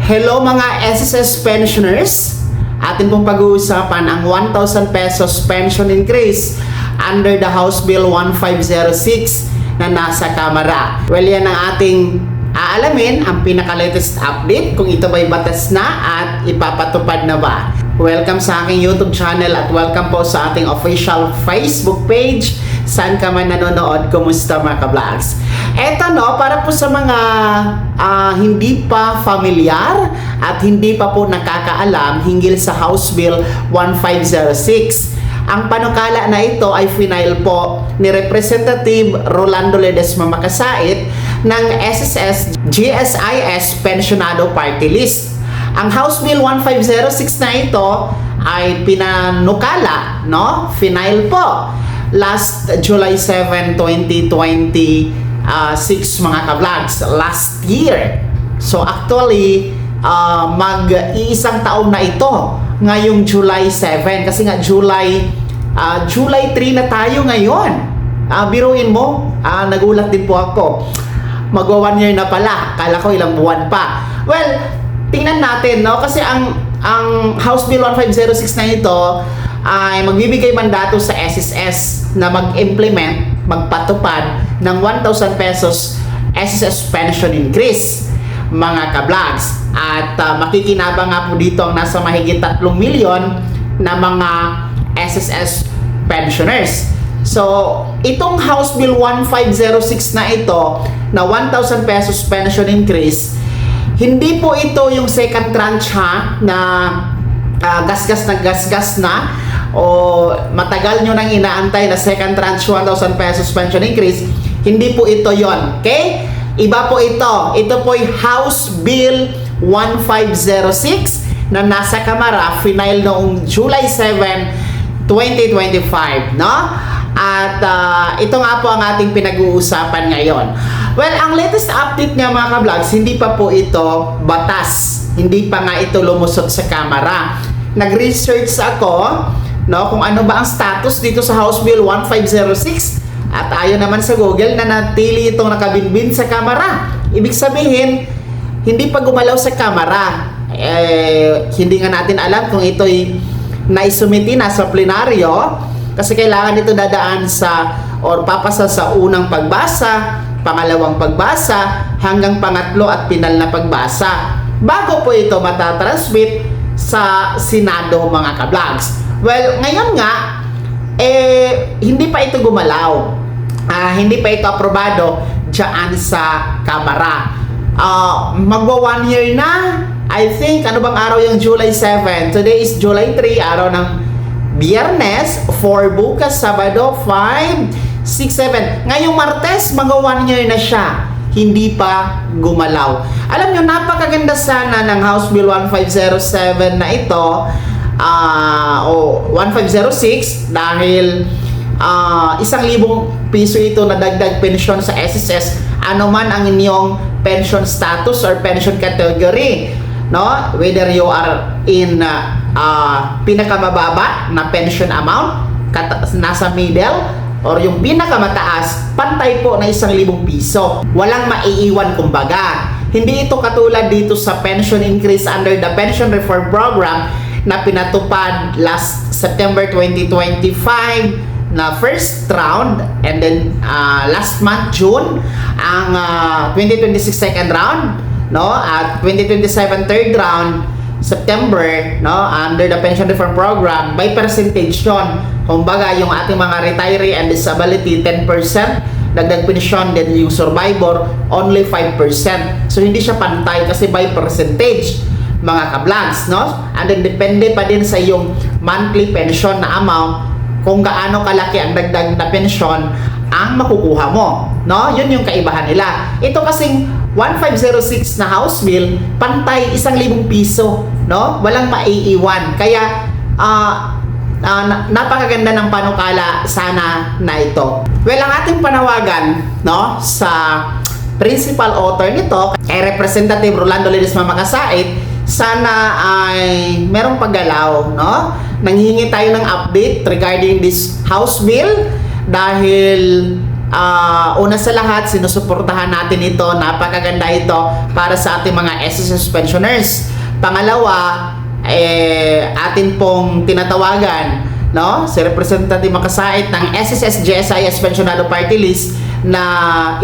Hello mga SSS pensioners. Atin pong pag-uusapan ang 1,000 pesos pension increase under the House Bill 1506 na nasa Kamara. Well, yan ang ating aalamin, ang pinaka-latest update kung ito ba'y batas na at ipapatupad na ba. Welcome sa aking YouTube channel at welcome po sa ating official Facebook page. Saan ka man nanonood, kumusta mga ka-vlogs? Eto para po sa mga hindi pa familiar at hindi pa po nakakaalam hinggil sa House Bill 1506. Ang panukala na ito ay final po ni Representative Rolando Ledesma Makasait ng SSS GSIS Pensionado Party List. Ang House Bill 1506 na ito ay pinanukala, final po last July 7, 2026 mga ka-vlogs, last year. So actually, mag-iisang taon na ito ngayong July 7 kasi nga July 3 na tayo ngayon. Biruin mo, nagulat din po ako. Magwa 1 year na pala. Kala ko ilang buwan pa. Well, tingnan natin, kasi ang House Bill 1506 na ito ay magbibigay mandato sa SSS na mag-implement, magpatupad ng 1,000 pesos SSS pension increase mga ka-vlogs. At makikinabang nga po dito ang nasa mahigit 3 milyon na mga SSS pensioners. So, itong House Bill 1506 na ito na 1,000 pesos pension increase, hindi po ito yung second tranche na gasgas na o matagal nyo nang inaantay na second tranche 1,000 pesos pension increase. Hindi po ito yon, okay? Iba po ito. Ito po ay House Bill 1506 na nasa Kamara, final noong July 7, 2025, At ito nga po ang ating pinag-uusapan ngayon. Well, ang latest update nga mga ka-vlogs, hindi pa po ito batas. Hindi pa nga ito lumusot sa Kamara. Nag-research ako, kung ano ba ang status dito sa House Bill 1506 at ayon naman sa Google na natili itong nakabinbin sa Kamara. Ibig sabihin, hindi pa gumalaw sa Kamara. Hindi nga natin alam kung ito'y naisumiti na sa plenaryo kasi kailangan ito dadaan sa or papasa sa unang pagbasa, pangalawang pagbasa, hanggang pangatlo at pinal na pagbasa bago po ito matatransmit sa Senado mga ka-vlogs. Well, ngayon nga, hindi pa ito gumalaw. Hindi pa ito aprobado dyan sa Kamara. Magwa 1 year na. I think, ano bang araw yung July 7? Today is July 3, araw ng Biyernes, 4 bukas, Sabado, 5, 6, 7. Ngayong Martes, magwa 1 year na siya. Hindi pa gumalaw. Alam nyo, napakaganda sana ng House Bill 1507 na ito, o 1506 dahil 1,000 piso ito na dagdag pensyon sa SSS ano man ang inyong pension status or pension category, whether you are in pinakamababa na pension amount, nasa middle, or yung pinakamataas, pantay po na 1,000 piso. Walang maiiwan kumbaga. Hindi ito katulad dito sa pension increase under the Pension Reform Program na pinatupad last September 2025 na first round, and then last month June ang 2026 second round, at 2027 third round September, under the Pension Reform Program by percentage yun. Kumbaga yung ating mga retiree and disability 10% dagdag pensyon, then yung survivor only 5%. So hindi siya pantay kasi by percentage mga ka-vlogs, and then depende pa din sa yung monthly pension na amount kung gaano kalaki ang dagdag na pensyon ang makukuha mo, yun yung kaibahan nila. Ito kasing 1506 na House Bill, pantay 1,000 piso, walang maiiwan. Kaya napakaganda ng panukala sana na ito. Well, ang ating panawagan sa principal author nito ay Representative Rolando Ledesma Makasait, sana ay merong paggalaw, nanghihingi tayo ng update regarding this House Bill dahil una sa lahat, sinusuportahan natin ito. Napakaganda ito para sa ating mga SSS pensioners. Pangalawa, atin pong tinatawagan, no, si Representative Makasait ng SSS GSIS Pensionado Party List na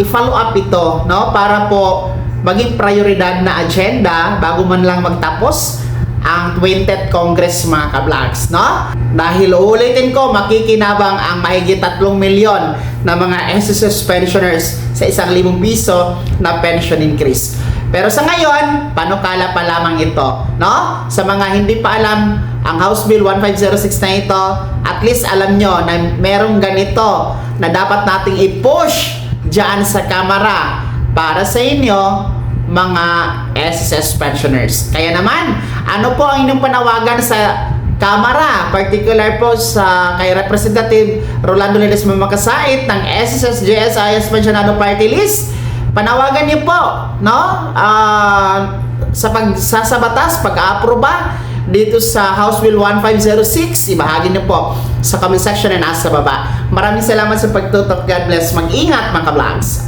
i-follow up ito, no, para po maging prioridad na agenda bago man lang magtapos ang 20th Congress, mga ka-vlogs, no? Dahil uulitin ko, makikinabang ang mahigit 3 milyon na mga SSS pensioners sa 1,000 piso na pension increase. Pero sa ngayon, panukala pa lamang ito, no? Sa mga hindi pa alam ang House Bill 1506 na ito, at least alam nyo na merong ganito na dapat nating i-push dyan sa Kamara para sa inyo, mga SSS pensioners. Kaya naman, ano po ang inyong panawagan sa Kamara, particular po sa kay Representative Rolando Ledesma Makasait ng SSS GSIS Pensionado Party List? Panawagan niyo po, no? Sa batas, pag-aaproba dito sa House Bill 1506, ibahagi niyo po sa comment section na nasa baba. Maraming salamat sa pagtutok. God bless. Mag-ingat, mga ka-vlogs.